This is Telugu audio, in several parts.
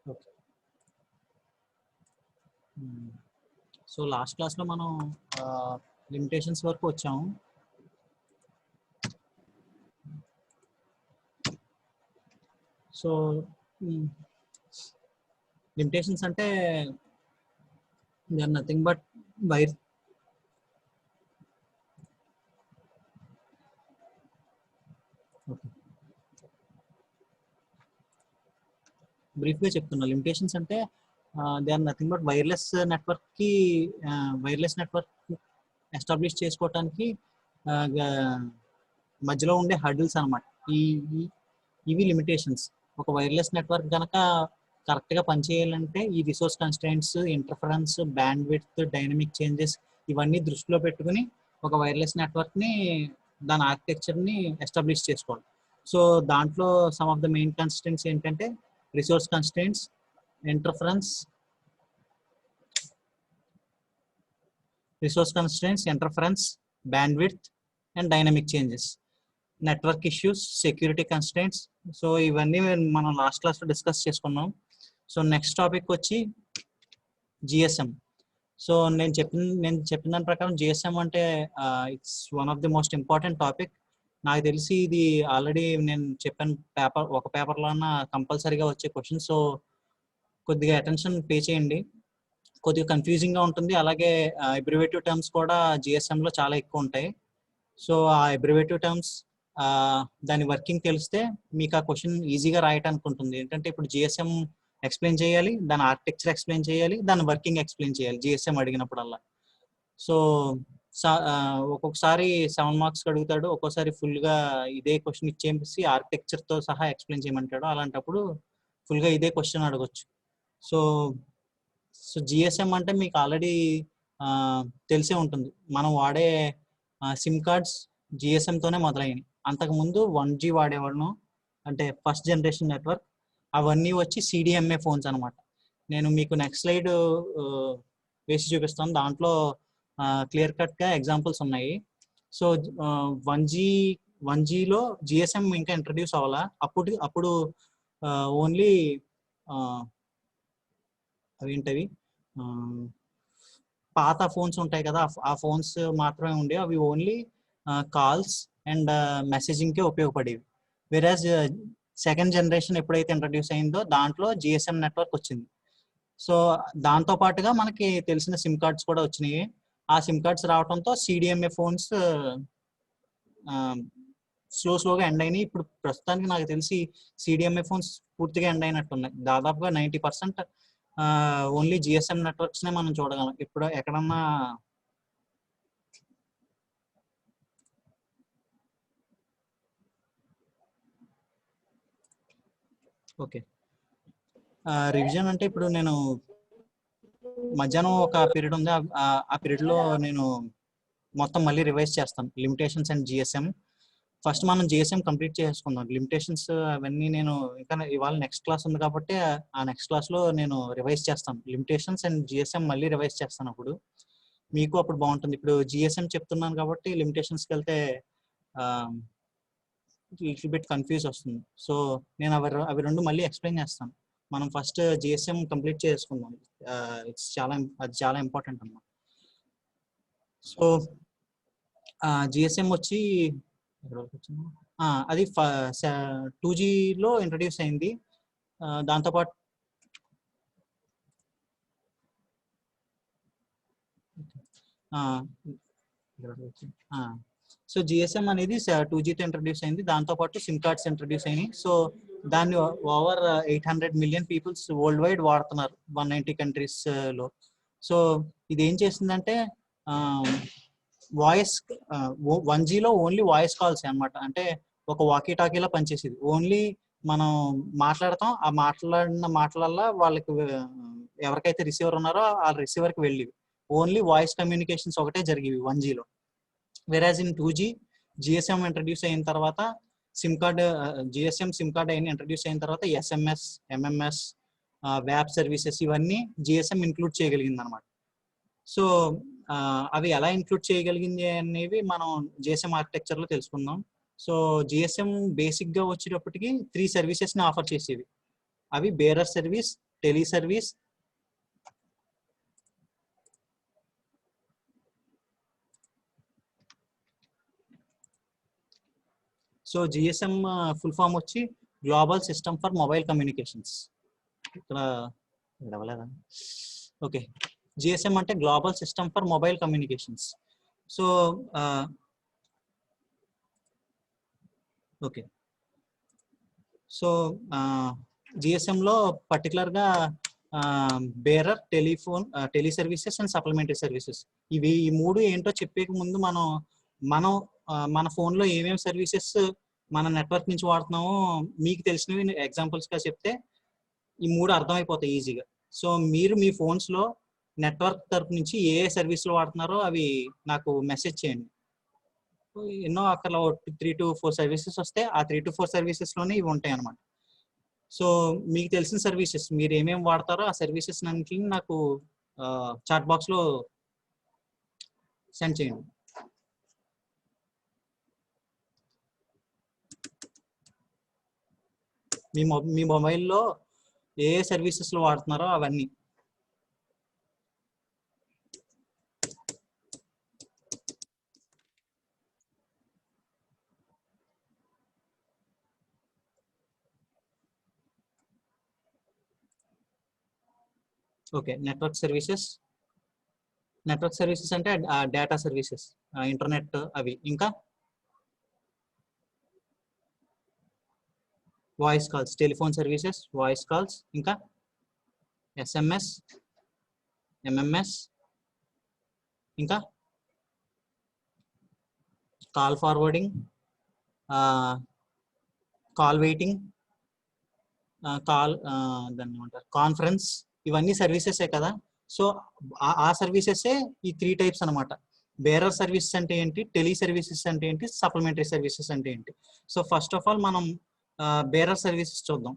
ఓకే. సో లాస్ట్ క్లాస్లో మనం లిమిటేషన్స్ వరకు వచ్చాము. సో లిమిటేషన్స్ అంటే they are nothing but wire బ్రీఫ్గా చెప్తున్నా. లిమిటేషన్స్ అంటే they are nothing but wireless network establish చేసుకోవటానికి మధ్యలో ఉండే హర్డిల్స్ అనమాట. ఇవి లిమిటేషన్స్. ఒక వైర్లెస్ నెట్వర్క్ కనుక కరెక్ట్గా పనిచేయాలంటే ఈ resource constraints, interference, bandwidth, dynamic changes ఇవన్నీ దృష్టిలో పెట్టుకుని ఒక వైర్లెస్ నెట్వర్క్ని దాని ఆర్కిటెక్చర్ని ఎస్టాబ్లిష్ చేసుకోవాలి. సో దాంట్లో some of the main constraints ఏంటంటే resource constraints, interference, bandwidth and dynamic changes, network issues, security constraints. So ఇవన్నీ మనం లాస్ట్ క్లాస్లో డిస్కస్ చేసుకున్నాం. సో నెక్స్ట్ టాపిక్ వచ్చి జిఎస్ఎం. సో నేను చెప్పిన దాని ప్రకారం జిఎస్ఎం అంటే it's one of the most important topic. నాకు తెలిసి ఇది ఆల్రెడీ నేను చెప్పాను ఒక పేపర్లో కంపల్సరీగా వచ్చే క్వశ్చన్. సో కొద్దిగా అటెన్షన్ పే చేయండి. కొద్దిగా కన్ఫ్యూజింగ్గా ఉంటుంది. అలాగే అబ్రివేటివ్ టర్మ్స్ కూడా జిఎస్ఎంలో చాలా ఎక్కువ ఉంటాయి. సో ఆ అబ్రివేటివ్ టర్మ్స్ దాని వర్కింగ్ తెలిస్తే మీకు ఆ క్వశ్చన్ ఈజీగా రాయటానికి ఉంటుంది. ఏంటంటే ఇప్పుడు జిఎస్ఎం ఎక్స్ప్లెయిన్ చేయాలి, దాని ఆర్కిటెక్చర్ ఎక్స్ప్లెయిన్ చేయాలి, దాని వర్కింగ్ ఎక్స్ప్లెయిన్ చేయాలి జిఎస్ఎం అడిగినప్పుడల్లా. సో ఒక్కొక్కసారి 7 మార్క్స్ అడుగుతాడు, ఒక్కోసారి ఫుల్గా ఇదే క్వశ్చన్ ఇచ్చేసి ఆర్కిటెక్చర్తో సహా ఎక్స్ప్లెయిన్ చేయమంటాడు. అలాంటప్పుడు ఫుల్గా ఇదే క్వశ్చన్ అడగొచ్చు. సో జిఎస్ఎం అంటే మీకు ఆల్రెడీ తెలిసే ఉంటుంది. మనం వాడే సిమ్ కార్డ్స్ జిఎస్ఎంతోనే మొదలైనవి. అంతకుముందు 1G వాడేవాళ్ళను, అంటే ఫస్ట్ జనరేషన్ నెట్వర్క్. అవన్నీ వచ్చి సిడిఎంఏ ఫోన్స్ అనమాట. నేను మీకు నెక్స్ట్ స్లైడ్ వేసి చూపిస్తాను. దాంట్లో క్లియర్ కట్గా ఎగ్జాంపుల్స్ ఉన్నాయి. సో 1Gలో జిఎస్ఎం ఇంకా ఇంట్రడ్యూస్ అవ్వాలా. అప్పుడు ఓన్లీ అవేంటవి పాత ఫోన్స్ ఉంటాయి కదా, ఆ ఫోన్స్ మాత్రమే ఉండేవి. అవి ఓన్లీ కాల్స్ అండ్ మెసేజింగ్కే ఉపయోగపడేవి. వెరాజ్ సెకండ్ జనరేషన్ ఎప్పుడైతే ఇంట్రడ్యూస్ అయిందో దాంట్లో జిఎస్ఎం నెట్వర్క్ వచ్చింది. సో దాంతో పాటుగా మనకి తెలిసిన సిమ్ కార్డ్స్ కూడా వచ్చినాయి. ఆ సిమ్ కార్డ్స్ రావడంతో సిడిఎంఏ ఫోన్స్ స్లోగా ఎండ్ అయినాయి. ఇప్పుడు ప్రస్తుతానికి నాకు తెలిసి సిడిఎంఏ ఫోన్స్ పూర్తిగా ఎండ్ అయినట్టున్నాయి. దాదాపుగా 90% ఓన్లీ జిఎస్ఎం నెట్వర్క్స్నే మనం చూడగలం. ఇప్పుడు ఎక్కడన్నా ఓకే. రివిజన్ అంటే ఇప్పుడు నేను మధ్యాహ్నం ఒక పీరియడ్ ఉంది. ఆ పీరియడ్లో నేను మొత్తం మళ్ళీ రివైజ్ చేస్తాను లిమిటేషన్స్ అండ్ జిఎస్ఎం. ఫస్ట్ మనం జిఎస్ఎం కంప్లీట్ చేసుకుందాం. లిమిటేషన్స్ అవన్నీ నేను ఇంకా ఇవాళ నెక్స్ట్ క్లాస్ ఉంది కాబట్టి ఆ నెక్స్ట్ క్లాస్లో నేను రివైజ్ చేస్తాను. లిమిటేషన్స్ అండ్ జిఎస్ఎం మళ్ళీ రివైజ్ చేస్తాను. అప్పుడు మీకు అప్పుడు బాగుంటుంది. ఇప్పుడు జిఎస్ఎం చెప్తున్నాను కాబట్టి లిమిటేషన్స్కి వెళ్తే లిటిల్ బిట్ కన్ఫ్యూజ్ వస్తుంది. సో నేను అవి రెండు మళ్ళీ ఎక్స్ప్లెయిన్ చేస్తాను. మనం ఫస్ట్ జిఎస్ఎం కంప్లీట్ చేసుకుందాం. అది చాలా ఇంపార్టెంట్ అన్నమాట. సో జిఎస్ఎం వచ్చి అది 2Gలో ఇంట్రడ్యూస్ అయింది. దాంతోపాటు సో జిఎస్ఎం అనేది 2Gతో ఇంట్రడ్యూస్ అయింది. దాంతోపాటు సిమ్ కార్డ్స్ ఇంట్రడ్యూస్ అయినాయి. సో దాన్ని over 800 million peoples world wide వాడుతున్నారు 190 కంట్రీస్లో. సో ఇది ఏం చేస్తుందంటే వాయిస్ 1Gలో ఓన్లీ వాయిస్ కాల్స్ అనమాట. అంటే ఒక వాకీ టాకీలా పనిచేసేది. ఓన్లీ మనం మాట్లాడతాం, ఆ మాట్లాడిన మాటలల్లా వాళ్ళకి ఎవరికైతే రిసీవర్ ఉన్నారో ఆ రిసీవర్కి వెళ్ళేవి. ఓన్లీ వాయిస్ కమ్యూనికేషన్స్ ఒకటే జరిగేవి 1Gలో. Whereas in 2G GSM introduce అయిన తర్వాత జిఎస్ఎం సిమ్ కార్డ్ అయిన ఇంట్రడ్యూస్ అయిన తర్వాత ఎస్ఎంఎస్, ఎంఎంఎస్, వ్యాప్ సర్వీసెస్ ఇవన్నీ జిఎస్ఎం ఇంక్లూడ్ చేయగలిగింది అనమాట. సో అవి ఎలా ఇంక్లూడ్ చేయగలిగింది అనేవి మనం జిఎస్ఎం ఆర్కిటెక్చర్లో తెలుసుకుందాం. సో జిఎస్ఎం బేసిక్గా వచ్చేటప్పటికి 3 సర్వీసెస్ని ఆఫర్ చేసేవి. అవి bearer service, teleservice, so GSM full form వచ్చి global system for mobile communications. ఇక్కడ అవ్వలేదా? ఓకే, జిఎస్ఎం అంటే global system for mobile communications. So okay, so జిఎస్ఎంలో పర్టికులర్గా bearer, telephone, tele services and supplementary services, ఇవి ఈ మూడు ఏంటో చెప్పే ముందు మనం మన ఫోన్లో ఏమేమి సర్వీసెస్ మన నెట్వర్క్ నుంచి వాడుతున్నామో మీకు తెలిసినవి ఎగ్జాంపుల్స్గా చెప్తే ఈ మూడు అర్థమైపోతాయి ఈజీగా. సో మీరు మీ ఫోన్స్లో నెట్వర్క్ తరపు నుంచి ఏ సర్వీసులు వాడుతున్నారో అవి నాకు మెసేజ్ చేయండి. ఎన్నో అక్కడ 3 to 4 సర్వీసెస్ వస్తే ఆ 3 to 4 సర్వీసెస్లోనే ఇవి ఉంటాయి అన్నమాట. సో మీకు తెలిసిన సర్వీసెస్ మీరు ఏమేమి వాడతారో ఆ సర్వీసెస్ అన్నింటిని నాకు చాట్ బాక్స్లో సెండ్ చేయండి. మీ మొబైల్లో ఏ సర్వీసెస్లో వాడుతున్నారో అవన్నీ. ఓకే, నెట్వర్క్ సర్వీసెస్ అంటే డేటా సర్వీసెస్, ఇంటర్నెట్ అవి. ఇంకా voice calls, telephone services, voice calls, ఇంకా ఎస్ఎంఎస్, ఎంఎంఎస్, ఇంకా కాల్ ఫార్వర్డింగ్, కాల్ వెయిటింగ్, దాన్ని ఏమంటారు, కాన్ఫరెన్స్, ఇవన్నీ సర్వీసెసే కదా. సో ఆ సర్వీసెసే ఈ 3 టైప్స్ అనమాట. బేరర్ సర్వీసెస్ అంటే ఏంటి, టెలి సర్వీసెస్ అంటే ఏంటి, సప్లిమెంటరీ సర్వీసెస్ అంటే ఏంటి. సో ఫస్ట్ ఆఫ్ ఆల్ మనం బేరర్ సర్వీసెస్ చూద్దాం.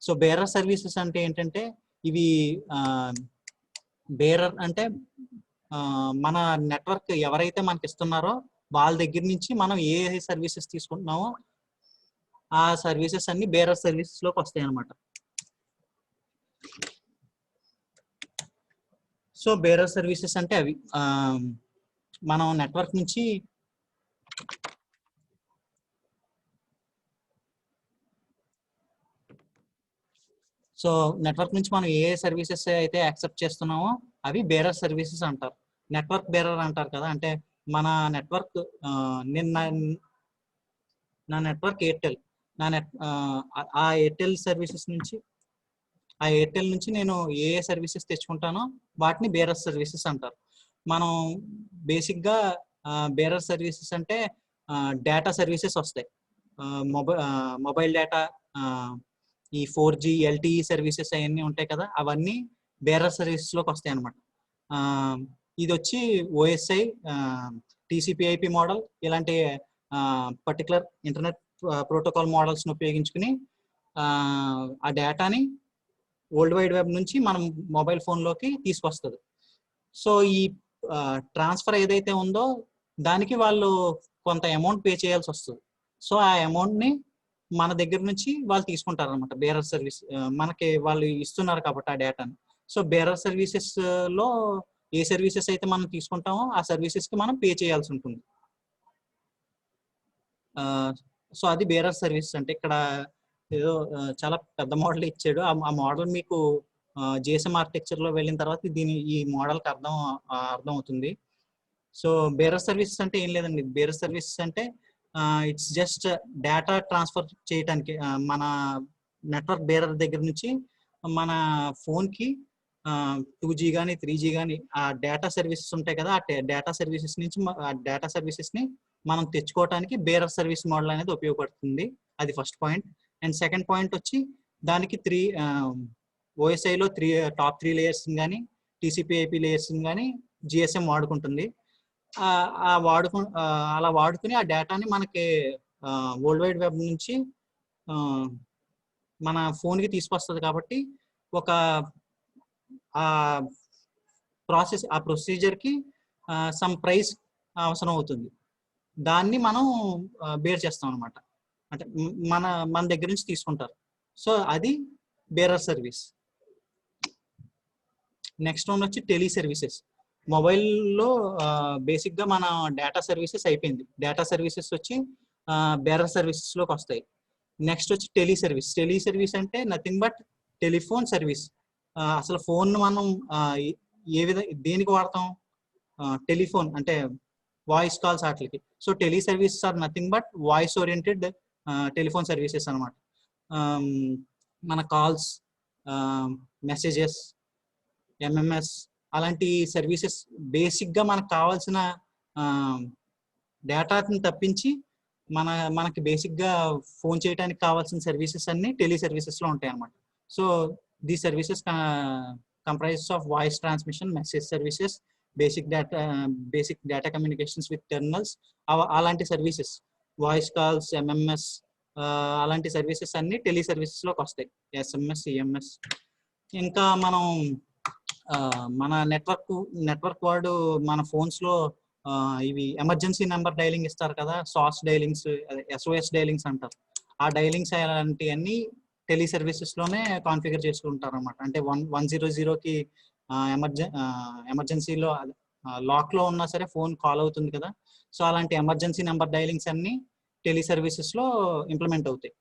సో బేరర్ సర్వీసెస్ అంటే ఏంటంటే ఇవి బేరర్ అంటే మన నెట్వర్క్ ఎవరైతే మనకి ఇస్తున్నారో వాళ్ళ దగ్గర నుంచి మనం ఏ సర్వీసెస్ తీసుకుంటున్నామో ఆ సర్వీసెస్ అన్ని బేరర్ సర్వీసెస్ లోకి వస్తాయి అన్నమాట. సో బేరర్ సర్వీసెస్ అంటే అవి మనం నెట్వర్క్ నుంచి మనం ఏ సర్వీసెస్ అయితే యాక్సెప్ట్ చేస్తున్నామో అవి బేరర్ సర్వీసెస్ అంటారు. నెట్వర్క్ బేరర్ అంటారు కదా, అంటే మన నెట్వర్క్ నా నెట్వర్క్ ఎయిర్టెల్, ఆ ఎయిర్టెల్ సర్వీసెస్ నుంచి నేను ఏ సర్వీసెస్ తెచ్చుకుంటానో వాటిని బేరర్ సర్వీసెస్ అంటారు. మనం బేసిక్గా బేరర్ సర్వీసెస్ అంటే డేటా సర్వీసెస్ వస్తాయి. మొబైల్ డేటా, ఈ 4G LTE సర్వీసెస్ అవన్నీ ఉంటాయి కదా, అవన్నీ బేరర్ సర్వీసెస్లోకి వస్తాయి అన్నమాట. ఇది వచ్చి OSI, TCP/IP మోడల్, ఇలాంటి పర్టికులర్ ఇంటర్నెట్ ప్రోటోకాల్ మోడల్స్ని ఉపయోగించుకుని ఆ డేటాని వరల్డ్ వైడ్ వెబ్ నుంచి మనం మొబైల్ ఫోన్లోకి తీసుకొస్తుంది. సో ఈ ట్రాన్స్ఫర్ ఏదైతే ఉందో దానికి వాళ్ళు కొంత అమౌంట్ పే చేయాల్సి వస్తుంది. సో ఆ అమౌంట్ని మన దగ్గర నుంచి వాళ్ళు తీసుకుంటారు అనమాట. బేరర్ సర్వీస్ మనకి వాళ్ళు ఇస్తున్నారు కాబట్టి ఆ డేటాని. సో బేరర్ సర్వీసెస్లో ఏ సర్వీసెస్ అయితే మనం తీసుకుంటామో ఆ సర్వీసెస్కి మనం పే చేయాల్సి ఉంటుంది. సో అది బేరర్ సర్వీసెస్ అంటే. ఇక్కడ ఏదో చాలా పెద్ద మోడల్ ఇచ్చాడు, ఆ మోడల్ మీకు జిఎస్ఎం ఆర్కిటెక్చర్లో వెళ్ళిన తర్వాత ఈ మోడల్కి అర్థం అవుతుంది. సో బేరర్ సర్వీసెస్ అంటే ఏం లేదండి. బేరర్ సర్వీసెస్ అంటే ఇట్స్ జస్ట్ డేటా ట్రాన్స్ఫర్ చేయడానికి మన నెట్వర్క్ బేరర్ దగ్గర నుంచి మన ఫోన్కి 2G కానీ 3G కానీ ఆ డేటా సర్వీసెస్ ఉంటాయి కదా, ఆ డేటా సర్వీసెస్ నుంచి ఆ డేటా సర్వీసెస్ని మనం తెచ్చుకోవడానికి బేరర్ సర్వీస్ మోడల్ అనేది ఉపయోగపడుతుంది. అది first point. And second point వచ్చి దానికి OSIలో టాప్ 3 లేయర్స్ కానీ TCP/IP లేయర్స్ కానీ GSM వాడుకుంటుంది. అలా వాడుకుని ఆ డేటాని మనకి వరల్డ్ వైడ్ వెబ్ నుంచి మన ఫోన్కి తీసుకొస్తుంది. కాబట్టి ఒక ఆ ప్రొసీజర్కి సమ్ ప్రైస్ అవసరం అవుతుంది. దాన్ని మనం బేర్ చేస్తాం అనమాట. అంటే మన మన దగ్గర నుంచి తీసుకుంటారు. సో అది బేరర్ సర్వీస్. నెక్స్ట్ వన్ వచ్చి టెలి సర్వీసెస్. మొబైల్లో బేసిక్గా మన డేటా సర్వీసెస్ అయిపోయింది. డేటా సర్వీసెస్ వచ్చి బేరర్ సర్వీసెస్లోకి వస్తాయి. నెక్స్ట్ వచ్చి టెలి సర్వీస్. టెలి సర్వీస్ అంటే నథింగ్ బట్ టెలిఫోన్ సర్వీస్. అసలు ఫోన్ మనం ఏ విధంగా దేనికి వాడతాం? టెలిఫోన్ అంటే వాయిస్ కాల్స్ వాటికి. So tele services are nothing but voice oriented telephone services అనమాట. మన కాల్స్, మెసేజెస్, ఎంఎంఎస్ అలాంటి సర్వీసెస్ బేసిక్గా మనకు కావాల్సిన డేటాని తప్పించి మనకి బేసిక్గా ఫోన్ చేయడానికి కావాల్సిన సర్వీసెస్ అన్ని టెలి సర్వీసెస్లో ఉంటాయి అన్నమాట. సో దీ services comprises of voice transmission, message services, basic data communications with terminals, అలాంటి సర్వీసెస్, వాయిస్ కాల్స్, ఎంఎంఎస్ అలాంటి సర్వీసెస్ అన్ని టెలి సర్వీసెస్లోకి వస్తాయి. SMS, EMS. ఇంకా మనం మన నెట్వర్క్ వాడు మన ఫోన్స్లో ఇవి ఎమర్జెన్సీ నెంబర్ డైలింగ్ ఇస్తారు కదా, సాస్ డైలింగ్స్, ఎస్ఓఎస్ డైలింగ్స్ అంటారు. ఆ డైలింగ్స్ అలాంటివన్నీ టెలి సర్వీసెస్లోనే కాన్ఫిగర్ చేసుకుంటారు అనమాట. అంటే 100కి ఎమర్జెన్సీలో లాక్లో ఉన్నా సరే ఫోన్ కాల్ అవుతుంది కదా, సో అలాంటి ఎమర్జెన్సీ నెంబర్ డైలింగ్స్ అన్ని టెలి సర్వీసెస్లో ఇంప్లిమెంట్ అవుతాయి.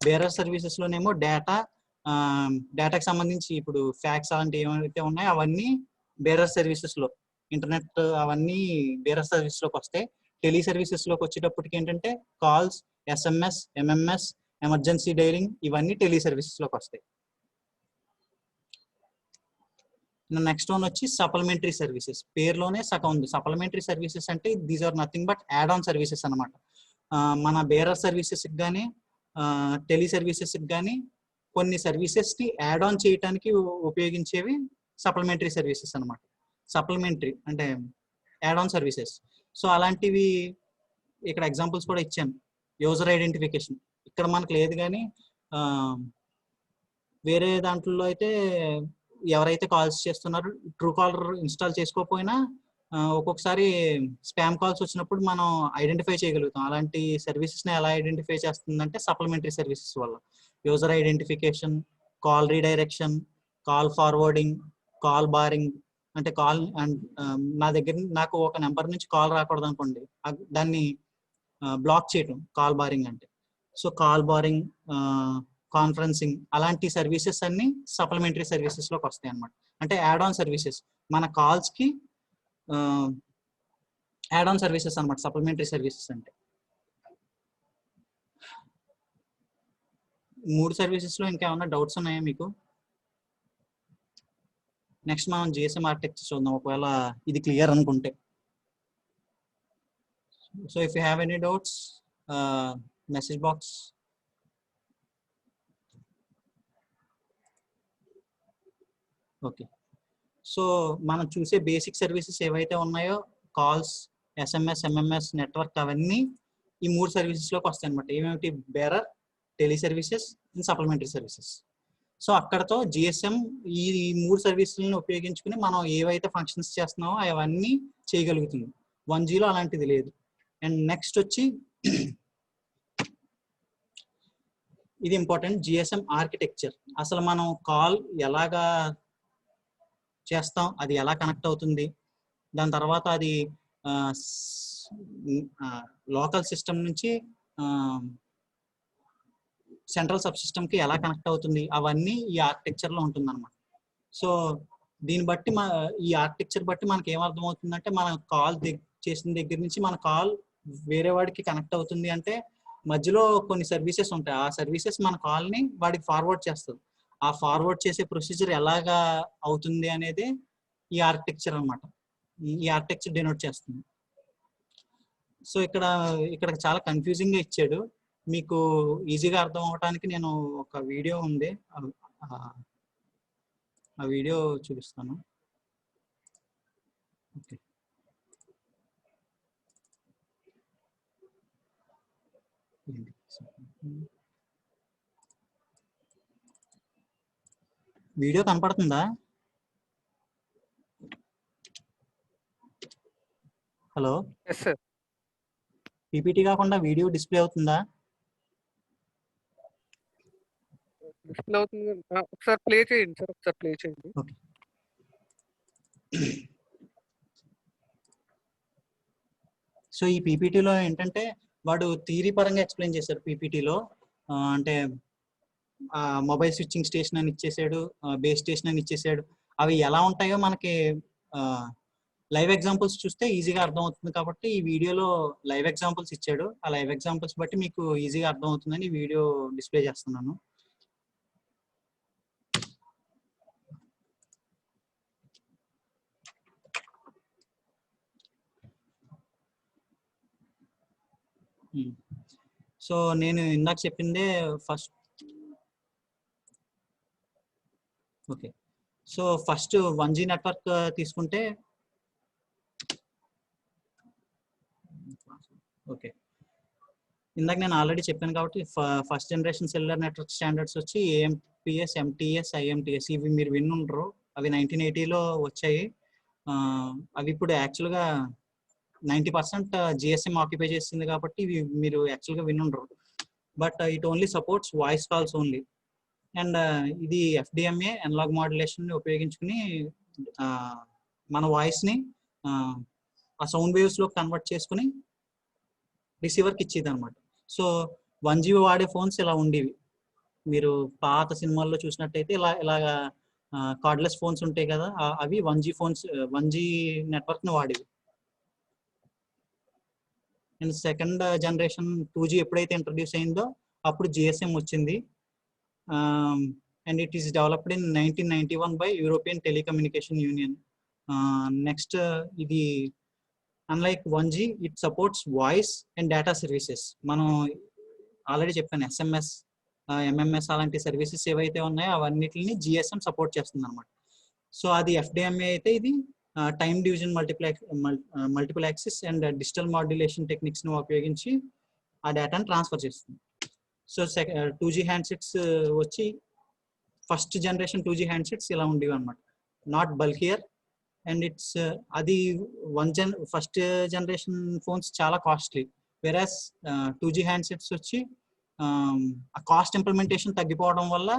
బేరర్ సర్వీసెస్లోనేమో డేటాకి సంబంధించి ఇప్పుడు ఫ్యాక్స్ అలాంటివి ఏమైతే ఉన్నాయో అవన్నీ బేరర్ సర్వీసెస్లో, ఇంటర్నెట్ అవన్నీ బేరర్ సర్వీసెస్లోకి వస్తాయి. టెలి సర్వీసెస్లోకి వచ్చేటప్పటికి ఏంటంటే calls, SMS, MMS, emergency dialing ఇవన్నీ టెలి సర్వీసెస్లోకి వస్తాయి. నెక్స్ట్ వన్ వచ్చి సప్లిమెంటరీ సర్వీసెస్. పేరులోనే సగం ఉంది. సప్లిమెంటరీ సర్వీసెస్ అంటే these are nothing but add on services అనమాట. మన బేరర్ సర్వీసెస్కి కానీ టెలి సర్వీసెస్కి కానీ కొన్ని సర్వీసెస్ని యాడ్ ఆన్ చేయడానికి ఉపయోగించేవి సప్లిమెంటరీ సర్వీసెస్ అనమాట. సప్లిమెంటరీ అంటే యాడ్ ఆన్ సర్వీసెస్. సో అలాంటివి ఇక్కడ ఎగ్జాంపుల్స్ కూడా ఇచ్చాను. యూజర్ ఐడెంటిఫికేషన్ ఇక్కడ మనకు లేదు, కానీ వేరే దాంట్లో అయితే ఎవరైతే కాల్స్ చేస్తున్నారో ట్రూ కాలర్ ఇన్స్టాల్ చేసుకోకపోయినా ఒక్కొక్కసారి స్పామ్ కాల్స్ వచ్చినప్పుడు మనం ఐడెంటిఫై చేయగలుగుతాం. అలాంటి సర్వీసెస్ని ఎలా ఐడెంటిఫై చేస్తుందంటే సప్లిమెంటరీ సర్వీసెస్ వల్ల. User identification, call redirection, call forwarding, call barring. అంటే కాల్ అండ్ నాకు ఒక నెంబర్ నుంచి కాల్ రాకూడదు అనుకోండి, దాన్ని బ్లాక్ చేయటం కాల్ బారింగ్ అంటే. సో కాల్ బారింగ్, కాన్ఫరెన్సింగ్ అలాంటి సర్వీసెస్ అన్ని సప్లిమెంటరీ సర్వీసెస్లోకి వస్తాయి అన్నమాట. అంటే యాడ్ ఆన్ సర్వీసెస్, మన కాల్స్కి యాడ్ ఆన్ సర్వీసెస్ అన్నమాట సప్లిమెంటరీ సర్వీసెస్ అంటే. 3 సర్వీసెస్లో ఇంకేమన్నా డౌట్స్ ఉన్నాయా మీకు? నెక్స్ట్ మనం జిఎస్ఎం ఆర్కిటెక్చర్ చూద్దాం, ఒకవేళ ఇది క్లియర్ అనుకుంటే. So if you have any doubts, message box. Okay, so మనం చూసే బేసిక్ సర్వీసెస్ ఏవైతే ఉన్నాయో కాల్స్, ఎస్ఎంఎస్, ఎంఎంఎస్, నెట్వర్క్ అవన్నీ ఈ 3 సర్వీసెస్లోకి వస్తాయి అనమాట. ఏమేమిటి? Bearer, tele services and supplementary services. So అక్కడతో జిఎస్ఎం ఈ 3 సర్వీసులను ఉపయోగించుకుని మనం ఏవైతే ఫంక్షన్స్ చేస్తున్నామో అవన్నీ చేయగలుగుతుంది. 1Gలో అలాంటిది లేదు. అండ్ నెక్స్ట్ వచ్చి ఇది ఇంపార్టెంట్, జిఎస్ఎం ఆర్కిటెక్చర్. అసలు మనం కాల్ ఎలాగా చేస్తాం, అది ఎలా కనెక్ట్ అవుతుంది, దాని తర్వాత అది లోకల్ సిస్టమ్ నుంచి సెంట్రల్ సబ్ సిస్టమ్కి ఎలా కనెక్ట్ అవుతుంది, అవన్నీ ఈ ఆర్కిటెక్చర్లో ఉంటుంది అనమాట. సో దీన్ని బట్టి ఈ ఆర్కిటెక్చర్ బట్టి మనకి ఏమర్థం అవుతుందంటే, మన కాల్ చేసిన దగ్గర నుంచి మన కాల్ వేరే వాడికి కనెక్ట్ అవుతుంది అంటే మధ్యలో కొన్ని సర్వీసెస్ ఉంటాయి. ఆ సర్వీసెస్ మన కాల్ని వాడికి ఫార్వర్డ్ చేస్తుంది. ఆ ఫార్వర్డ్ చేసే ప్రొసీజర్ ఎలాగా అవుతుంది అనేది ఈ ఆర్కిటెక్చర్ అనమాట. ఈ ఆర్కిటెక్చర్ డినోట్ చేస్తుంది. సో ఇక్కడ చాలా కన్ఫ్యూజింగ్గా ఇచ్చాడు. మీకు ఈజీగా అర్థం అవడానికి నేను ఒక వీడియో ఉంది, ఆ వీడియో చూపిస్తాను. ఓకే, వీడియో కనపడుతుందా? హలో. Yes, sir. పీపీటీ కాకుండా వీడియో డిస్ప్లే అవుతుందా? డిస్ప్లే అవుతుంది. ఒకసారి ప్లే చేయండి సార్, ఒకసారి ప్లే చేయండి. ఓకే. సో ఈ పీపీటీలో ఏంటంటే వాడు థియరీ పరంగా ఎక్స్ప్లెయిన్ చేశారు పీపీటీలో. అంటే మొబైల్ స్విచ్చింగ్ స్టేషన్ అని ఇచ్చేసాడు, బేస్ స్టేషన్ అని ఇచ్చేసాడు. అవి ఎలా ఉంటాయో మనకి లైవ్ ఎగ్జాంపుల్స్ చూస్తే ఈజీగా అర్థం అవుతుంది కాబట్టి ఈ వీడియోలో లైవ్ ఎగ్జాంపుల్స్ ఇచ్చాడు. ఆ లైవ్ ఎగ్జాంపుల్స్ బట్టి మీకు ఈజీగా అర్థం అవుతుందని వీడియో డిస్ప్లే చేస్తున్నాను. సో నేను ఇందాక చెప్పిందే first. Okay. So first 1G network తీసుకుంటే, ఓకే, ఇందాక నేను ఆల్రెడీ చెప్పాను కాబట్టి first generation cellular network standards వచ్చి AMPS, MTS, IMTS. ఇవి మీరు వినుండరు, అవి 1980లో వచ్చాయి. అవి ఇప్పుడు యాక్చువల్గా 90% GSM ఆక్యుపై చేస్తుంది కాబట్టి ఇవి మీరు యాక్చువల్గా వినుండరు. But it only supports voice calls only. And ఇది FDMA అనలాగ్ మాడ్యులేషన్ ఉపయోగించుకుని మన వాయిస్ని ఆ సౌండ్ వేవ్స్లో కన్వర్ట్ చేసుకుని రిసీవర్కి ఇచ్చేది అనమాట. సో 1G వాడే ఫోన్స్ ఇలా ఉండేవి. మీరు పాత సినిమాల్లో చూసినట్టయితే ఇలాగా కార్డ్లెస్ ఫోన్స్ ఉంటాయి కదా, అవి 1G ఫోన్స్, 1G నెట్వర్క్ని వాడేవి. అండ్ సెకండ్ జనరేషన్ 2G ఎప్పుడైతే ఇంట్రడ్యూస్ అయిందో అప్పుడు GSM వచ్చింది. And it is developed in 1991 by European telecommunication union. Next ఇది unlike 1G, it supports voice and data services. మనం ఆల్రెడీ చెప్పాను, SMS, MMS అలాంటి సర్వీసెస్ ఏవైతే ఉన్నాయో అవన్నిటిని GSM సపోర్ట్ చేస్తుంది అనమాట. సో అది FDMA అయితే ఇది time division multiple access and digital modulation టెక్నిక్స్ని ఉపయోగించి ఆ డేటాను ట్రాన్స్ఫర్ చేస్తుంది. సో 2G హ్యాండ్సెట్స్ వచ్చి ఫస్ట్ జనరేషన్ 2G హ్యాండ్సెట్స్ ఇలా ఉండేవి అనమాట, నాట్ బల్కియర్. అండ్ ఇట్స్ అది ఫస్ట్ జనరేషన్ ఫోన్స్ చాలా కాస్ట్లీ. వెరాస్ 2G హ్యాండ్సెట్స్ వచ్చి ఆ కాస్ట్ ఇంప్లిమెంటేషన్ తగ్గిపోవడం వల్ల,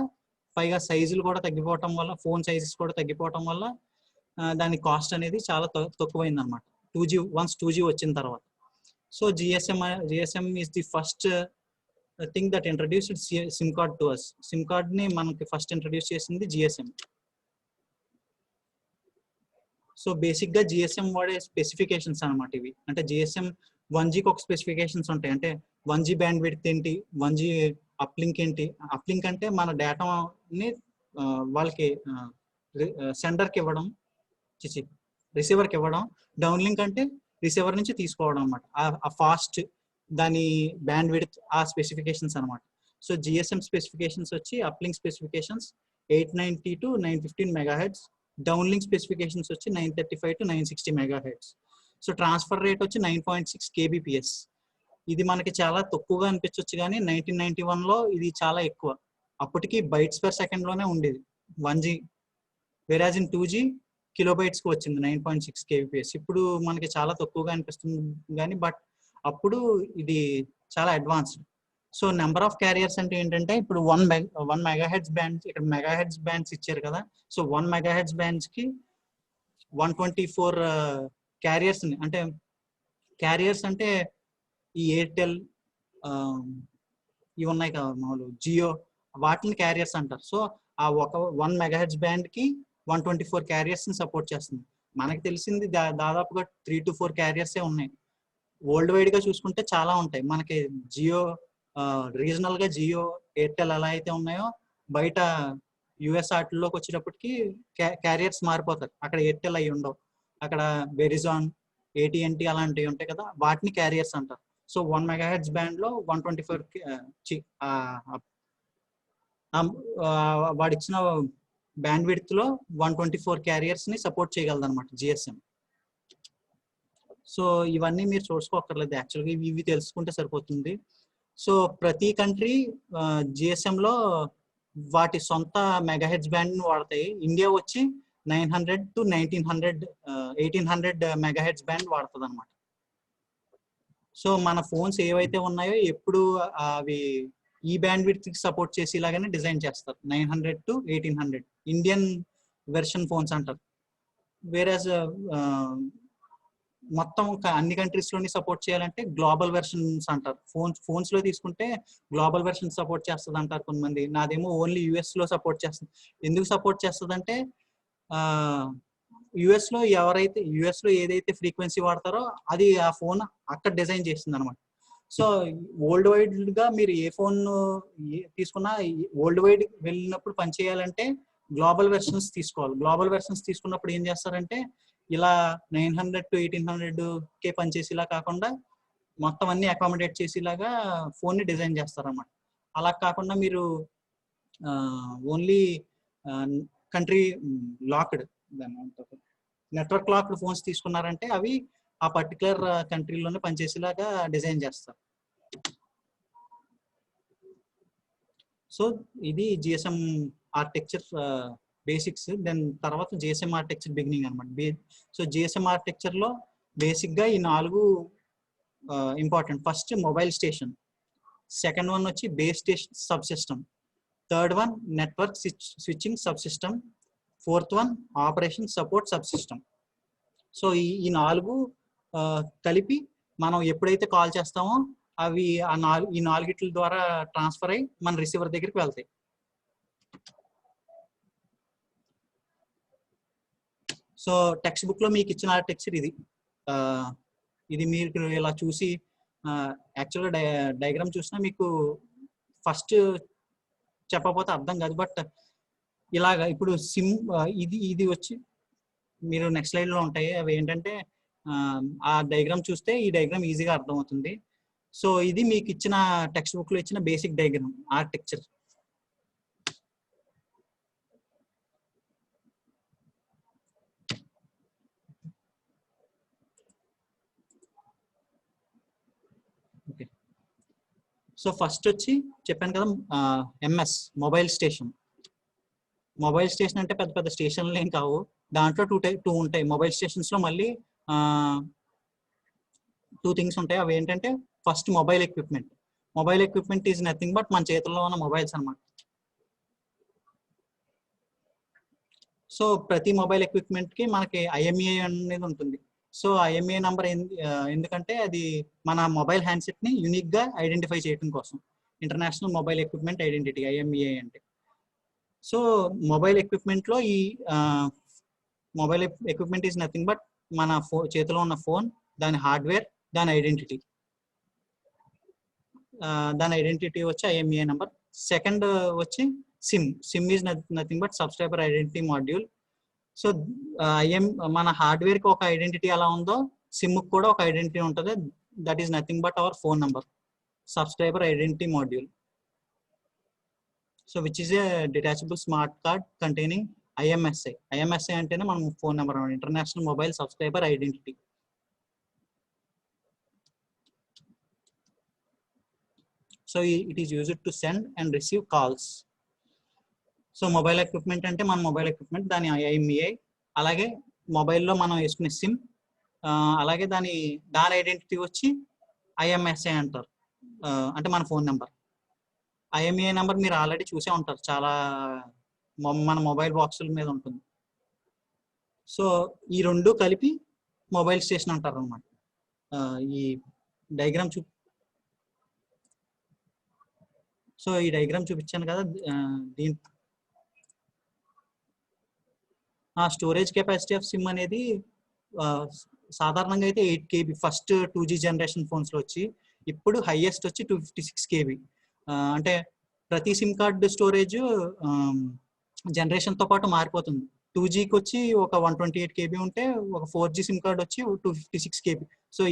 పైగా సైజులు కూడా తగ్గిపోవడం వల్ల, ఫోన్ సైజెస్ కూడా తగ్గిపోవడం వల్ల దాని కాస్ట్ అనేది చాలా తక్కువైంది అనమాట 2G వచ్చిన తర్వాత. So GSM is the first thing that introduced SIM card to us. SIM కార్డ్ని మనకి ఫస్ట్ ఇంట్రడ్యూస్ చేసింది GSM. సో బేసిక్గా GSM వాడే స్పెసిఫికేషన్స్ అనమాట ఇవి. అంటే GSM 1Gకి ఒక స్పెసిఫికేషన్స్ ఉంటాయి. అంటే 1G బ్యాండ్ విడ్త్ ఏంటి, 1G అప్లింక్ ఏంటి. అప్లింక్ అంటే మన డేటాని వాళ్ళకి సెండర్కి ఇవ్వడం, రిసీవర్కి ఇవ్వడం. డౌన్ లింక్ అంటే రిసీవర్ నుంచి తీసుకోవడం అనమాట. ఆ ఫాస్ట్, దాని బ్యాండ్ విడ్త్, ఆ స్పెసిఫికేషన్స్ అనమాట. సో GSM స్పెసిఫికేషన్స్ వచ్చి uplink specifications 890 to 915 megahertz, down link specifications వచ్చి 935 to 960 megahertz. So transfer rate వచ్చి 9.6 kbps. ఇది మనకి చాలా తక్కువగా అనిపించవచ్చు, కానీ 1991లో ఇది చాలా ఎక్కువ. అప్పటికి బైట్స్ పర్ సెకండ్లోనే ఉండేది 1G, వెరాజ్ ఇన్ 2G కిలోబైట్స్కి వచ్చింది 9.6 kbps. ఇప్పుడు మనకి చాలా తక్కువగా అనిపిస్తుంది కానీ బట్ అప్పుడు ఇది చాలా advanced. So number of carriers అంటే ఏంటంటే, ఇప్పుడు 1 మెగాహెర్ట్జ్ బ్యాండ్, ఇక్కడ మెగాహెర్ట్జ్ బ్యాండ్స్ ఇచ్చారు కదా. సో 1 మెగాహెర్ట్జ్ బ్యాండ్స్కి 124 క్యారియర్స్. అంటే క్యారియర్స్ అంటే ఈ ఎయిర్టెల్ ఇవి ఉన్నాయి కదా, మామూలు జియో, వాటిని క్యారియర్స్ అంటారు. సో ఆ 1 మెగాహెర్ట్జ్ బ్యాండ్కి 124 క్యారియర్స్ని సపోర్ట్ చేస్తుంది. మనకు తెలిసింది దాదాపుగా 3 to 4 క్యారియర్సే ఉన్నాయి. వరల్డ్ వైడ్గా చూసుకుంటే చాలా ఉంటాయి. మనకి జియో రీజనల్గా జియో, ఎయిర్టెల్ ఎలా అయితే ఉన్నాయో, బయట US ఆటల్లోకి వచ్చేటప్పటికి క్యారియర్స్ మారిపోతారు. అక్కడ ఎయిర్టెల్ అవి ఉండవు, అక్కడ వెరిజాన్, AT&T అలాంటివి ఉంటాయి కదా, వాటిని క్యారియర్స్ అంటారు. సో 1 మెగాహెర్ట్జ్ బ్యాండ్లో 124 వాడిచ్చిన బ్యాండ్ విడ్త్లో 124 క్యారియర్స్ని సపోర్ట్ చేయగలదు అనమాట GSM. సో ఇవన్నీ మీరు చూసుకోక్కర్లేదు, యాక్చువల్గా ఇవి తెలుసుకుంటే సరిపోతుంది. సో ప్రతి కంట్రీ GSMలో వాటి సొంత మెగాహెర్ట్జ్ బ్యాండ్ని వాడతాయి. ఇండియా వచ్చి 900 to 1800 మెగాహెర్ట్జ్ బ్యాండ్ వాడుతుంది అనమాట. సో మన ఫోన్స్ ఏవైతే ఉన్నాయో ఎప్పుడు అవి ఈ బ్యాండ్ విడ్త్ కి సపోర్ట్ చేసేలాగానే డిజైన్ చేస్తారు. 900 to 1800 ఇండియన్ వెర్షన్ ఫోన్స్ అంటారు. వేరేస్ మొత్తం అన్ని కంట్రీస్ లోని సపోర్ట్ చేయాలంటే గ్లోబల్ వెర్షన్స్ అంటారు. ఫోన్స్ లో తీసుకుంటే గ్లోబల్ వెర్షన్ సపోర్ట్ చేస్తుంది అంటారు కొంతమంది. నాదేమో ఓన్లీ యుఎస్ లో సపోర్ట్ చేస్తుంది. ఎందుకు సపోర్ట్ చేస్తుంది అంటే యుఎస్ లో యుఎస్ లో ఏదైతే ఫ్రీక్వెన్సీ వాడతారో అది ఆ ఫోన్ అక్కడ డిజైన్ చేస్తుంది అనమాట. సో వరల్డ్ వైడ్ గా మీరు ఏ ఫోన్ తీసుకున్నా వరల్డ్ వైడ్ వెళ్ళినప్పుడు పనిచేయాలంటే గ్లోబల్ వెర్షన్స్ తీసుకోవాలి. గ్లోబల్ వెర్షన్స్ తీసుకున్నప్పుడు ఏం చేస్తారంటే ఇలా 900 to 1800 కే పనిచేసేలా కాకుండా మొత్తం అన్ని అకామిడేట్ చేసేలాగా ఫోన్ ని డిజైన్ చేస్తారన్నమాట. అలా కాకుండా మీరు only country locked network locked phones తీసుకున్నారంటే అవి ఆ పర్టికులర్ కంట్రీలోనే పనిచేసేలాగా డిజైన్ చేస్తారు. సో ఇది జిఎస్ఎం ఆర్కిటెక్చర్ బేసిక్స్. దెన్ తర్వాత జిఎస్ఎం ఆర్కిటెక్చర్ బిగినింగ్ అనమాట. సో జిఎస్ఎం ఆర్కిటెక్చర్ లో బేసిక్ గా ఈ 4 important. First mobile station, second one వచ్చి base station subsystem, third one network switching sub system, fourth one operation support subsystem. So ఈ 4 కలిపి మనం ఎప్పుడైతే కాల్ చేస్తామో అవి ఈ 4 ద్వారా ట్రాన్స్ఫర్ అయ్యి మన రిసీవర్ దగ్గరికి వెళ్తాయి. సో టెక్స్ట్ బుక్ లో మీకు ఇచ్చిన ఆర్కిటెక్చర్ ఇది మీరు ఇలా చూసి యాక్చువల్గా డయాగ్రామ్ చూసినా మీకు ఫస్ట్ చెప్పకపోతే అర్థం కాదు. బట్ ఇలాగా ఇప్పుడు సిమ్ ఇది వచ్చి మీరు నెక్స్ట్ స్లైడ్ లో ఉంటాయి. అవి ఏంటంటే ఆ డయాగ్రామ్ చూస్తే ఈ డయాగ్రామ్ ఈజీగా అర్థమవుతుంది. సో ఇది మీకు ఇచ్చిన టెక్స్ట్ బుక్ లో ఇచ్చిన basic diagram architecture. So first వచ్చి చెప్పాను కదా MS mobile station. Mobile station అంటే పెద్ద పెద్ద స్టేషన్లు ఏం కావు. దాంట్లో టూ ఉంటాయి. మొబైల్ స్టేషన్స్ లో మళ్ళీ 2 థింగ్స్ ఉంటాయి. అవి ఏంటంటే first mobile equipment. Mobile equipment is nothing but మన చేతుల్లో ఉన్న మొబైల్స్ అనమాట. సో ప్రతి మొబైల్ ఎక్విప్మెంట్ కి మనకి ఐఎంఈఐ అనేది ఉంటుంది. సో ఐఎంఈఐ నంబర్ ఎందుకంటే అది మన మొబైల్ హ్యాండ్సెట్ ని యూనిక్ గా ఐడెంటిఫై చేయడం కోసం. International mobile equipment identity IMEI అంటే. సో మొబైల్ ఎక్విప్మెంట్ లో ఈ mobile equipment is nothing but మన చేతిలో ఉన్న ఫోన్, దాని హార్డ్వేర్, దాని ఐడెంటిటీ. దాని ఐడెంటిటీ వచ్చి ఐఎంఈఐ నంబర్. సెకండ్ వచ్చి SIM is nothing but subscriber identity module. So మన హార్డ్వేర్ కి ఒక ఐడెంటిటీ ఎలా ఉందో సిమ్ కి కూడా ఒక ఐడెంటిటీ ఉంటుంది. That is nothing but our phone number, subscriber identity module. So which is a detachable smart card containing IMSI. IMSI అంటేనే మన phone number, international mobile subscriber identity. So it is used to send and receive calls. So mobile equipment అంటే మన మొబైల్ ఎక్విప్మెంట్, దాని ఐఎంఈఐ. అలాగే మొబైల్లో మనం వేసుకునే సిమ్, అలాగే దాని ఐడెంటిటీ వచ్చి ఐఎంఎస్ఐ అంటారు, అంటే మన ఫోన్ నెంబర్. ఐఎంఈఐ నెంబర్ మీరు ఆల్రెడీ చూసే ఉంటారు, చాలా మన మొబైల్ బాక్సుల మీద ఉంటుంది. సో ఈ 2 కలిపి మొబైల్ స్టేషన్ అంటారు అనమాట. ఈ డయాగ్రామ్ సో ఈ డయాగ్రామ్ చూపించాను కదా, స్టోరేజ్ కెపాసిటీ ఆఫ్ సిమ్ అనేది సాధారణంగా అయితే 8 KB first 2G generation phones లో వచ్చి, ఇప్పుడు హైయెస్ట్ వచ్చి 256 KB. అంటే ప్రతి సిమ్ కార్డు స్టోరేజ్ జనరేషన్ తో పాటు మారిపోతుంది. 2Gకి వచ్చి ఒక 128 KB ఉంటే, ఒక 4G సిమ్ కార్డ్ వచ్చి 256 KB. సో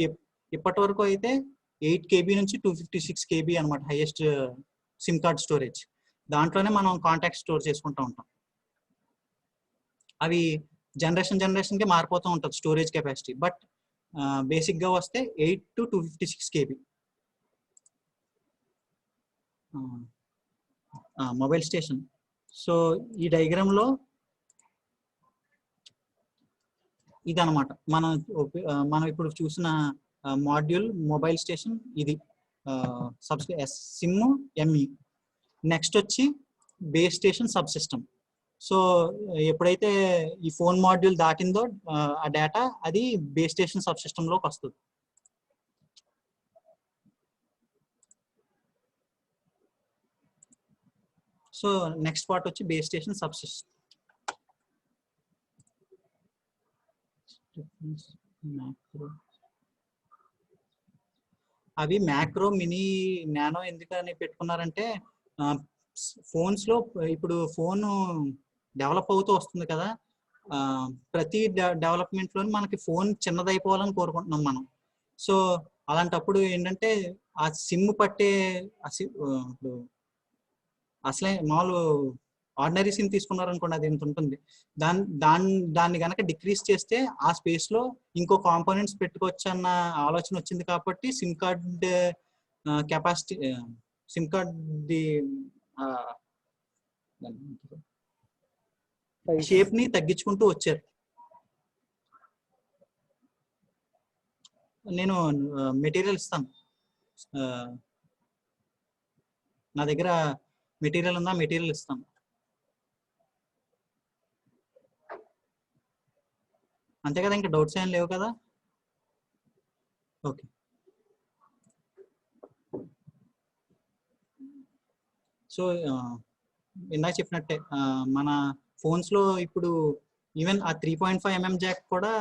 ఇప్పటి వరకు అయితే 8 KB నుంచి 256 KB అనమాట హైయెస్ట్ సిమ్ కార్డ్ స్టోరేజ్. దాంట్లోనే మనం కాంటాక్ట్ స్టోర్ చేసుకుంటూ ఉంటాం. అవి జనరేషన్ కి మారిపోతూ ఉంటుంది స్టోరేజ్ కెపాసిటీ. బట్ బేసిక్ గా వస్తే 8 to 256 KB mobile station. So ఈ డయాగ్రామ్ లో ఇదనమాట మనం ఇప్పుడు చూసిన మాడ్యూల్ మొబైల్ స్టేషన్ ఇది సిమ్ ఎంఈ. నెక్స్ట్ వచ్చి base station subsystem. So ఎప్పుడైతే ఈ ఫోన్ మాడ్యూల్ దాటిందో ఆ డేటా అది బేస్ స్టేషన్ సబ్ సిస్టంలోకి వస్తుంది. సో నెక్స్ట్ పార్ట్ వచ్చి బేస్ స్టేషన్ సబ్ సిస్టమ్. అవి మ్యాక్రో, మినీ, నానో ఎందుకని పెట్టుకున్నారంటే ఫోన్స్ లో ఇప్పుడు ఫోన్ డెవలప్ అవుతూ వస్తుంది కదా, ప్రతి డెవలప్మెంట్ లో మనకి ఫోన్ చిన్నదైపోవాలని కోరుకుంటున్నాం మనం. సో అలాంటప్పుడు ఏంటంటే ఆ సిమ్ పట్టే ఇప్పుడు అసలే మామూలు ఆర్డినరీ సిమ్ తీసుకున్నారనుకోండి, అది ఎంత ఉంటుంది, దాన్ని కనుక డిక్రీజ్ చేస్తే ఆ స్పేస్ లో ఇంకో కాంపోనెంట్స్ పెట్టుకోవచ్చు అన్న ఆలోచన వచ్చింది. కాబట్టి SIM card capacity, SIM card the shape ని తగ్గించుకుంటూ వచ్చారు. నేను మెటీరియల్ ఇస్తాను, నా దగ్గర మెటీరియల్ ఉందా, మెటీరియల్ ఇస్తాను. అంతే కదా, ఇంకా డౌట్స్ ఏం లేవు కదా? ఓకే. సో ఇందాక చెప్పినట్టే మన ఫోన్స్ లో ఇప్పుడు ఈవెన్ ఆ 3.5 mm జాక్ కూడా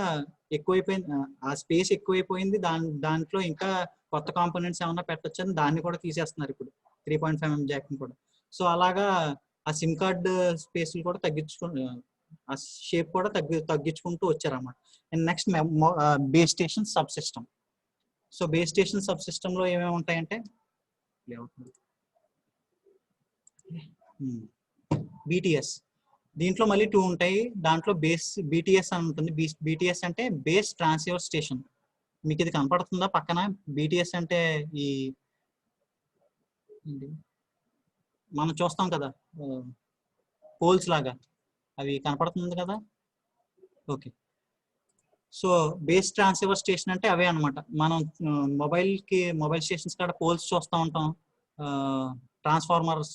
ఎక్కువైపోయింది, ఆ స్పేస్ ఎక్కువైపోయింది. దాంట్లో ఇంకా కొత్త కాంపోనెంట్స్ ఏమన్నా పెట్టచ్చు అని దాన్ని కూడా తీసేస్తున్నారు ఇప్పుడు 3.5 mm జాక్ కూడా. సో అలాగా ఆ సిమ్ కార్డ్ స్పేస్ కూడా ఆ షేప్ కూడా తగ్గించుకుంటూ వచ్చారన్నమాట. And next base station subsystem. So base station sub system లో ఏమేమి ఉంటాయంటే బీటీఎస్. దీంట్లో మళ్ళీ 2 ఉంటాయి. దాంట్లో బేస్ బీటీఎస్ అని ఉంటుంది. బీటీఎస్ అంటే బేస్ ట్రాన్స్సీవర్ స్టేషన్. మీకు ఇది కనపడుతుందా పక్కన? బీటీఎస్ అంటే ఈ మనం చూస్తాం కదా పోల్స్ లాగా, అవి కనపడుతుంది కదా? Okay. So base transceiver station అంటే అవే అనమాట. మనం మొబైల్ స్టేషన్స్ కాడ పోల్స్ చూస్తూ ఉంటాం, ట్రాన్స్ఫార్మర్స్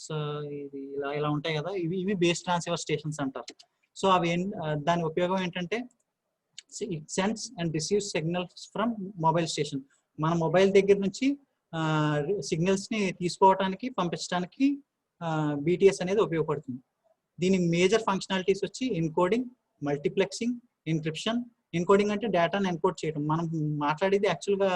ఇది ఇలా ఉంటాయి కదా, ఇవి బేస్ ట్రాన్స్సీవర్ స్టేషన్స్ అంటారు. సో అవి దాని ఉపయోగం ఏంటంటే it sends and receives signals from mobile station. మన మొబైల్ దగ్గర నుంచి సిగ్నల్స్ ని తీసుకోవడానికి, పంపించడానికి బీటీఎస్ అనేది ఉపయోగపడుతుంది. దీని మేజర్ ఫంక్షనాలిటీస్ వచ్చి ఎన్కోడింగ్, మల్టీప్లెక్సింగ్, ఎన్క్రిప్షన్. ఎన్కోడింగ్ అంటే డేటాను ఎన్కోడ్ చేయడం. మనం మాట్లాడేది యాక్చువల్గా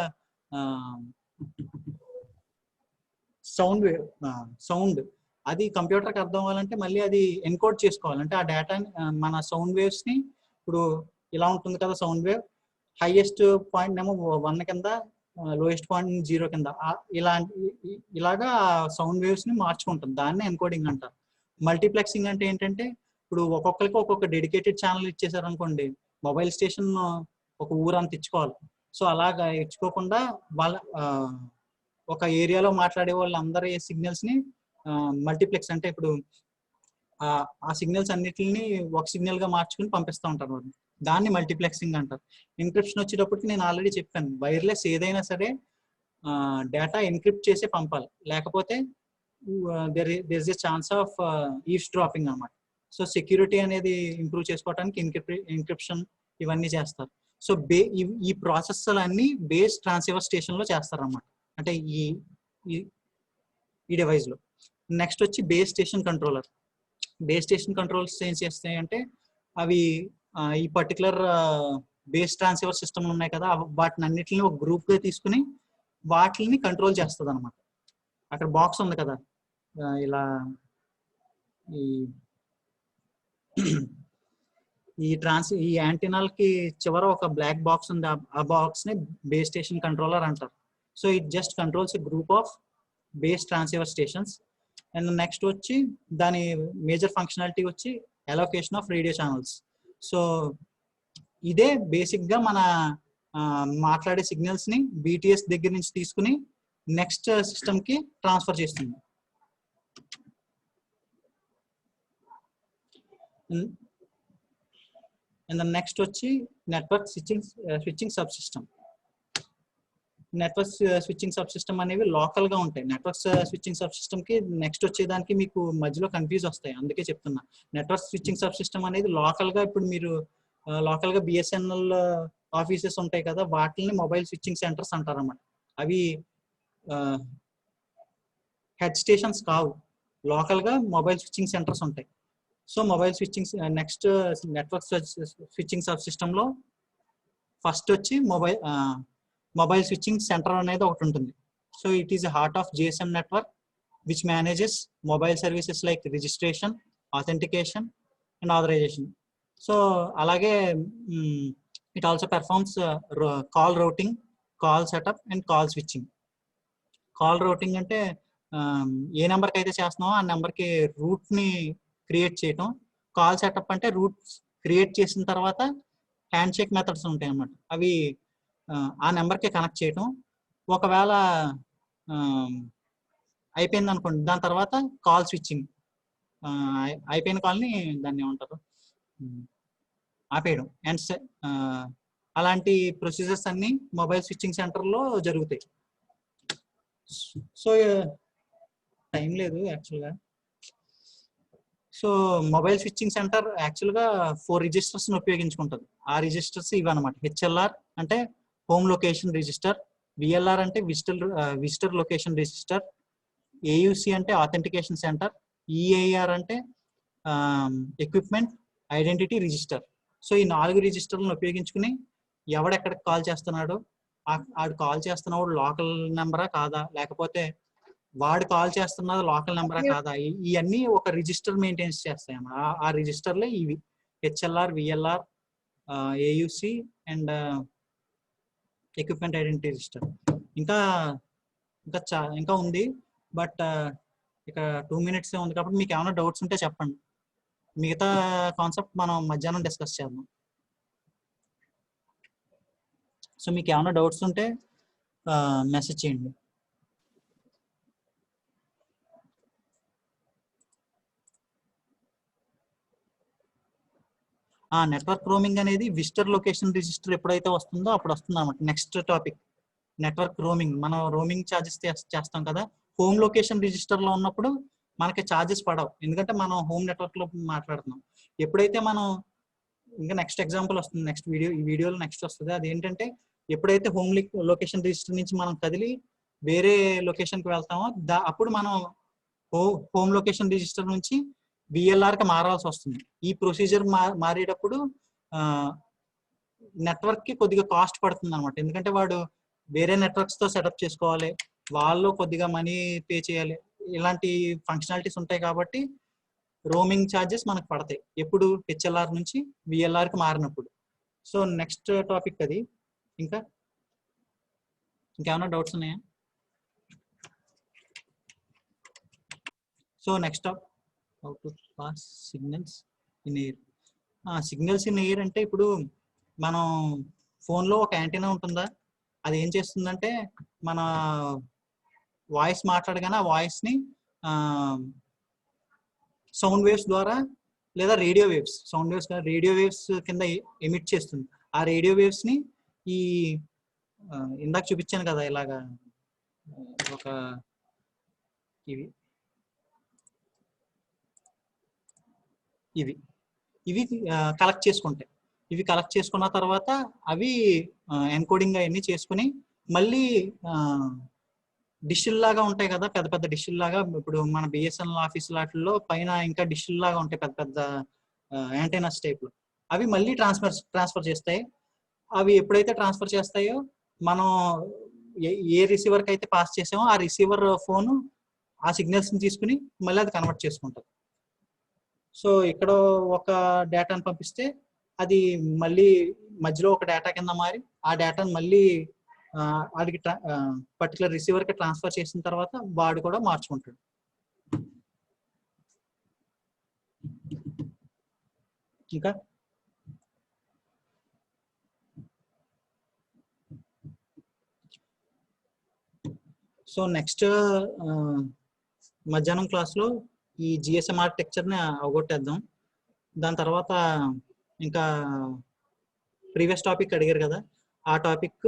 సౌండ్, అది కంప్యూటర్కి అర్థం అవ్వాలంటే మళ్ళీ అది ఎన్కోడ్ చేసుకోవాలంటే ఆ డేటాని, మన సౌండ్ వేవ్స్ ని, ఇప్పుడు ఇలా ఉంటుంది కదా సౌండ్ వేవ్, హైయెస్ట్ పాయింట్ ఏమో 1 కింద, లోయెస్ట్ పాయింట్ 0 కింద, ఇలాగా సౌండ్ వేవ్స్ ని మార్చుకుంటుంది. దాన్ని ఎన్కోడింగ్ అంటారు. మల్టీప్లెక్సింగ్ అంటే ఏంటంటే ఇప్పుడు ఒక్కొక్కరికి ఒక్కొక్క డెడికేటెడ్ ఛానల్ ఇచ్చేసారు అనుకోండి, మొబైల్ స్టేషన్ ఒక ఊరంతా ఇచ్చుకోవాలి. సో అలాగా ఇచ్చుకోకుండా వాళ్ళ ఒక ఏరియాలో మాట్లాడే వాళ్ళందరి సిగ్నల్స్ ని మల్టీప్లెక్స్ అంటే ఇప్పుడు ఆ సిగ్నల్స్ అన్నిటిని ఒక సిగ్నల్ గా మార్చుకుని పంపిస్తూ ఉంటారు. దాన్ని మల్టీప్లెక్సింగ్ అంటారు. ఎన్క్రిప్షన్ వచ్చేటప్పటికి నేను ఆల్రెడీ చెప్పాను, వైర్లెస్ ఏదైనా సరే డేటా ఎన్క్రిప్ట్ చేసే పంపాలి, లేకపోతే there is a chance of Eve's dropping అన్నమాట. సో సెక్యూరిటీ అనేది ఇంప్రూవ్ చేసుకోవడానికి ఎన్క్రిప్షన్ ఇవన్నీ చేస్తారు. సో ఈ ప్రాసెస్ అన్ని బేస్ ట్రాన్స్సీవర్ స్టేషన్ లో చేస్తారు అన్నమాట, అంటే ఈ డివైస్ లో. నెక్స్ట్ వచ్చి base station controller. Base station controls ఏం చేస్తాయి అంటే అవి ఈ పర్టికులర్ బేస్ ట్రాన్స్సీవర్ సిస్టమ్ ఉన్నాయి కదా, వాటిని అన్నిటిని ఒక గ్రూప్ గా తీసుకుని వాటిని కంట్రోల్ చేస్తుంది అనమాట. అక్కడ బాక్స్ ఉంది కదా, ఇలా ఈ యాంటీనాలకి చివర ఒక బ్లాక్ బాక్స్ ఉంది, ఆ బాక్స్ ని బేస్ స్టేషన్ కంట్రోలర్ అంటారు. So it just controls a group of base transceiver stations. And next వచ్చి దాని మేజర్ ఫంక్షనాలిటీ వచ్చి allocation of radio channels. So ఇదే బేసిక్ గా మన మాట్లాడే సిగ్నల్స్ ని బీటీఎస్ దగ్గర నుంచి తీసుకుని నెక్స్ట్ సిస్టమ్ కి ట్రాన్స్ఫర్ చేస్తుంది. అండ్ నెక్స్ట్ వచ్చి network switching sub system. Network switching sub system అనేవి లోకల్ గా ఉంటాయి. నెట్వర్క్ స్విచ్చింగ్ సబ్ సిస్టమ్ కి నెక్స్ట్ వచ్చేదానికి మీకు మధ్యలో కన్ఫ్యూజ్ వస్తాయి, అందుకే చెప్తున్నా. నెట్వర్క్ స్విచ్చింగ్ సబ్ సిస్టమ్ అనేది లోకల్ గా, ఇప్పుడు మీరు లోకల్ గా బిఎస్ఎన్ఎల్ ఆఫీసెస్ ఉంటాయి కదా, వాటిని మొబైల్ స్విచ్చింగ్ సెంటర్స్ అంటారు అన్నమాట. అవి హెడ్ స్టేషన్స్ కావు, లోకల్ గా మొబైల్ స్విచ్చింగ్ సెంటర్స్ ఉంటాయి. So mobile switching next network switching sub system లో ఫస్ట్ వచ్చి మొబైల్ స్విచ్చింగ్ సెంటర్ అనేది ఒకటి ఉంటుంది. So it is heart of GSM network which manages mobile services like registration, authentication and authorisation. So అలాగే it also performs call routing, call setup and call switching. Call routing అంటే ఏ నెంబర్కి అయితే చేస్తున్నామో ఆ నెంబర్కి రూట్ని క్రియేట్ చేయటం. కాల్ సెటప్ అంటే రూట్స్ క్రియేట్ చేసిన తర్వాత హ్యాండ్ షేక్ మెథడ్స్ ఉంటాయి అన్నమాట, అవి ఆ నెంబర్కి కనెక్ట్ చేయటం. ఒకవేళ అయిపోయింది అనుకోండి, దాని తర్వాత కాల్ స్విచ్చింగ్, అయిపోయిన కాల్ని దాన్ని ఏమంటారు, ఆపేయడం. అండ్ అలాంటి ప్రొసీజర్స్ అన్ని మొబైల్ స్విచ్చింగ్ సెంటర్లో జరుగుతాయి. సో టైం లేదు యాక్చువల్గా. సో మొబైల్ స్విచ్చింగ్ సెంటర్ యాక్చువల్గా 4 రిజిస్టర్స్ ఉపయోగించుకుంటుంది. ఆ రిజిస్టర్స్ ఇవన్నమాట. హెచ్ఎల్ఆర్ అంటే హోమ్ లొకేషన్ రిజిస్టర్, విఎల్ఆర్ అంటే విజిటర్ లొకేషన్ రిజిస్టర్, ఏయుసి అంటే ఆథెంటికేషన్ సెంటర్, ఈఐఆర్ అంటే ఎక్విప్మెంట్ ఐడెంటిటీ రిజిస్టర్. సో ఈ 4 రిజిస్టర్లను ఉపయోగించుకుని ఎవడెక్కడికి కాల్ చేస్తున్నాడో, ఆడు కాల్ చేస్తున్నవాడు లోకల్ నెంబరా కాదా, లేకపోతే వాడు కాల్ చేస్తున్నది లోకల్ నెంబరా కాదా, ఇవన్నీ ఒక రిజిస్టర్ మెయింటైన్స్ చేస్తాయి అన్నమాట. ఆ రిజిస్టర్లే ఇవి HLR, VLR, AUC and equipment identity register. ఇంకా ఉంది, బట్ ఇక 2 minutes ఉంది కాబట్టి మీకు ఏమైనా డౌట్స్ ఉంటే చెప్పండి. మిగతా కాన్సెప్ట్ మనం మధ్యాహ్నం డిస్కస్ చేద్దాం. సో మీకు ఏమైనా డౌట్స్ ఉంటే మెసేజ్ చేయండి. నెట్వర్క్ రోమింగ్ అనేది విజిటర్ లొకేషన్ రిజిస్టర్ ఎప్పుడైతే వస్తుందో అప్పుడు వస్తుంది అన్నమాట. Next topic network roaming. మనం రోమింగ్ ఛార్జెస్ చేస్తాం కదా, హోమ్ లొకేషన్ రిజిస్టర్ లో ఉన్నప్పుడు మనకి ఛార్జెస్ పడవు, ఎందుకంటే మనం హోమ్ నెట్వర్క్ లో మాట్లాడుతున్నాం. ఎప్పుడైతే మనం ఇంకా నెక్స్ట్ ఎగ్జాంపుల్ వస్తుంది, నెక్స్ట్ ఈ వీడియోలో నెక్స్ట్ వస్తుంది. అది ఏంటంటే ఎప్పుడైతే హోమ్ లొకేషన్ రిజిస్టర్ నుంచి మనం కదిలి వేరే లొకేషన్కి వెళ్తామో అప్పుడు మనం హోమ్ లొకేషన్ రిజిస్టర్ నుంచి విఎల్ఆర్కి మారాల్సి వస్తుంది. ఈ ప్రొసీజర్ మారేటప్పుడు నెట్వర్క్కి కొద్దిగా కాస్ట్ పడుతుంది అనమాట, ఎందుకంటే వాడు వేరే నెట్వర్క్స్తో సెటప్ చేసుకోవాలి, వాళ్ళు కొద్దిగా మనీ పే చేయాలి, ఇలాంటి ఫంక్షనాలిటీస్ ఉంటాయి. కాబట్టి రోమింగ్ ఛార్జెస్ మనకు పడతాయి ఎప్పుడు హెచ్ఎల్ఆర్ నుంచి విఎల్ఆర్కి మారినప్పుడు. సో నెక్స్ట్ టాపిక్ అది. ఇంకేమైనా డౌట్స్ ఉన్నాయా? So next how to pass signals in air. Signals in air అంటే ఇప్పుడు మనం ఫోన్లో ఒక యాంటీనా ఉంటుందా, అది ఏం చేస్తుందంటే మన వాయిస్ మాట్లాడగానే ఆ వాయిస్ని సౌండ్ వేవ్స్ ద్వారా లేదా రేడియో వేవ్స్, రేడియో వేవ్స్ కింద ఎమిట్ చేస్తుంది. ఆ రేడియో వేవ్స్ని ఈ ఇందాక చూపించాను కదా ఇలాగా ఒక ఇవి కలెక్ట్ చేసుకుంటాయి. ఇవి కలెక్ట్ చేసుకున్న తర్వాత అవి ఎన్కోడింగ్ అవన్నీ చేసుకుని మళ్ళీ డిష్ల్ లాగా ఉంటాయి కదా, పెద్ద పెద్ద డిష్ల్ లాగా. ఇప్పుడు మన బిఎస్ఎన్ఎల్ ఆఫీస్ లాట్లో పైన ఇంకా డిష్ల్ లాగా ఉంటాయి పెద్ద పెద్ద యాంటెనాస్ టైప్లో. అవి మళ్ళీ ట్రాన్స్ఫర్ చేస్తాయి. అవి ఎప్పుడైతే ట్రాన్స్ఫర్ చేస్తాయో మనం ఏ రిసీవర్కి అయితే పాస్ చేసామో ఆ రిసీవర్ ఫోను ఆ సిగ్నల్స్ని తీసుకుని మళ్ళీ అది కన్వర్ట్ చేసుకుంటుంది. సో ఇక్కడ ఒక డేటాను పంపిస్తే అది మళ్ళీ మధ్యలో ఒక డేటా కింద మారి ఆ డేటాను మళ్ళీ వాడికి పర్టికులర్ రిసీవర్కి ట్రాన్స్ఫర్ చేసిన తర్వాత వాడు కూడా మార్చుకుంటాడు. ఇంకా సో నెక్స్ట్ మధ్యాహ్నం క్లాస్లో ఈ జిఎస్ఎం ఆర్కిటెక్చర్ని అవగొట్టేద్దాం. దాని తర్వాత ఇంకా ప్రీవియస్ టాపిక్ అడిగారు కదా, ఆ టాపిక్